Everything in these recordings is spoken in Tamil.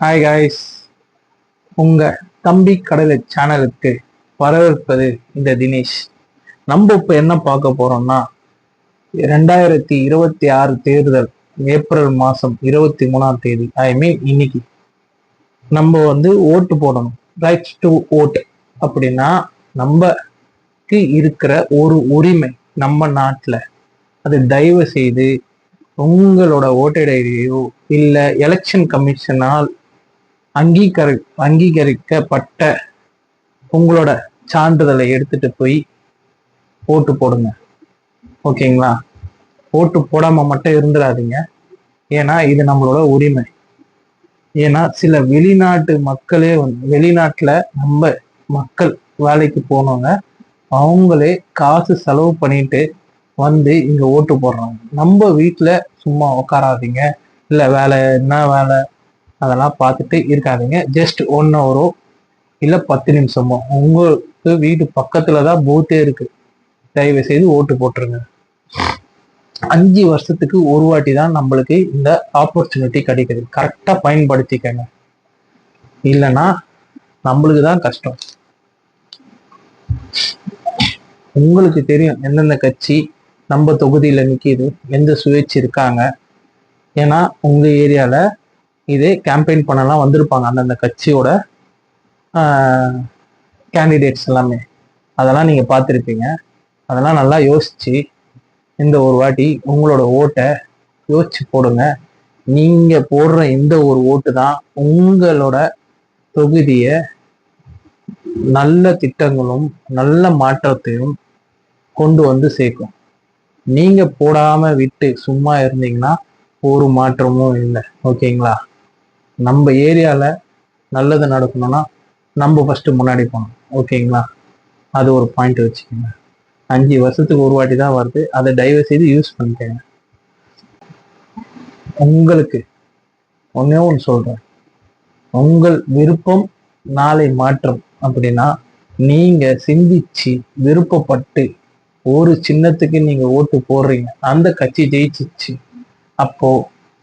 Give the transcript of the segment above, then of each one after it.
ஹாய் காய்ஸ், உங்க தம்பி கடலை சேனலுக்கு வரவேற்பது இந்த தினேஷ். நம்ம இப்ப என்ன பார்க்க போறோம்னா 2026 தேர்தல் ஏப்ரல் மாசம் 23ஆம் தேதி, ஐ மீன் இன்னைக்கு நம்ம ஓட்டு போடணும். ரைட்ஸ் டு ஓட் அப்படின்னா நமக்கு இருக்கிற ஒரு உரிமை நம்ம நாட்டுல. அது தயவு செய்து உங்களோட ஓட்டர் ஐடியோ இல்ல எலெக்ஷன் கமிஷனால் அங்கீகரிக்கப்பட்ட உங்களோட சான்றிதழை எடுத்துட்டு போய் ஓட்டு போடுங்க. ஓகேங்களா? ஓட்டு போடாம மட்டும் இருந்துடாதீங்க. ஏன்னா இது நம்மளோட உரிமை. ஏன்னா சில வெளிநாட்டு மக்களே வெளிநாட்டுல நம்ம மக்கள் வேலைக்கு போனவங்க அவங்களே காசு செலவு பண்ணிட்டு இங்க ஓட்டு போடுறாங்க. நம்ம வீட்டுல சும்மா உட்காராதீங்க. இல்ல என்ன வேலை அதெல்லாம் பார்த்துட்டு இருக்காதீங்க. ஜஸ்ட் 1 ஹவரோ இல்ல 10 நிமிஷமோ உங்களுக்கு வீட்டு பக்கத்துலதான் பூத்தே இருக்கு. தயவு செய்து ஓட்டு போட்டுருங்க. 5 வருஷத்துக்கு ஒரு வாட்டி தான் நம்மளுக்கு இந்த ஆப்பர்ச்சுனிட்டி கிடைக்குது. கரெக்டா பயன்படுத்திக்கங்க. இல்லைன்னா நம்மளுக்கு தான் கஷ்டம். உங்களுக்கு தெரியும் எந்தெந்த கட்சி நம்ம தொகுதியில நிக்கிது, எந்த சுயேட்சை இருக்காங்க. ஏன்னா உங்க ஏரியால இதே கேம்பெயின் பண்ணலாம் வந்திருப்பாங்க அந்தந்த கட்சியோட கேண்டிடேட்ஸ் எல்லாமே. அதெல்லாம் நீங்க பார்த்துருப்பீங்க. அதெல்லாம் நல்லா யோசிச்சு இந்த ஒரு வாட்டி உங்களோட ஓட்டை யோசிச்சு போடுங்க. நீங்க போடுற இந்த ஒரு ஓட்டு தான் உங்களோட தொகுதிய நல்ல திட்டங்களும் நல்ல மாற்றத்தையும் கொண்டு சேர்க்கும். நீங்க போடாம விட்டு சும்மா இருந்தீங்கன்னா ஒரு மாற்றமும் இல்லை. ஓகேங்களா? நம்ம ஏரியால நல்லது நடக்கணும்னா நம்ம ஃபர்ஸ்ட் முன்னாடி போகணும். ஓகேங்களா? அது ஒரு பாயிண்ட் வச்சுக்கோங்க. 5 வருஷத்துக்கு ஒரு வாட்டி தான் வருது. அதை தயவு செய்து யூஸ் பண்ணிக்கங்க. உங்களுக்கு ஒன்னே ஒன்று சொல்றேன். உங்கள் விருப்பம் நாளை மாற்றம் அப்படின்னா நீங்க சிந்திச்சு விருப்பப்பட்டு ஒரு சின்னத்துக்கு நீங்க ஓட்டு போடுறீங்க, அந்த கட்சி ஜெயிச்சிச்சு. அப்போ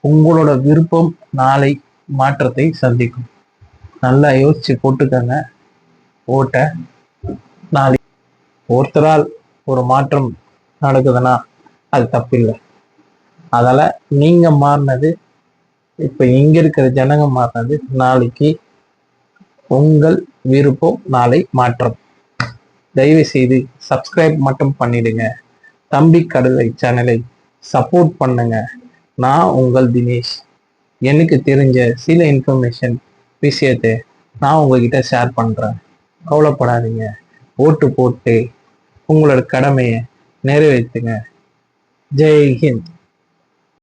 உங்களோட விருப்பம் நாளை மாற்றத்தை சந்திக்கும். நல்லா யோசிச்சு போட்டுக்கங்க ஓட்ட. நாளை ஒருத்தரால் ஒரு மாற்றம் நடக்குதுன்னா அது தப்பில்லை. அதால நீங்க மாறினது, இப்ப இங்க இருக்கிற ஜனங்க மாறினது, நாளைக்கு உங்கள் விருப்பம் நாளை மாற்றம். தயவு செய்து சப்ஸ்கிரைப் மட்டும் பண்ணிடுங்க. தம்பி கடலை சேனலை சப்போர்ட் பண்ணுங்க. நான் உங்கள் தினேஷ். எனக்கு தெரிஞ்ச சில இன்ஃபர்மேஷன் விஷயத்தை நான் உங்ககிட்ட ஷேர் பண்றேன். கவலைப்படாதீங்க. ஓட்டு போட்டு உங்களோட கடமையை நிறைவேற்றுங்க. ஜெய் ஹிந்த்.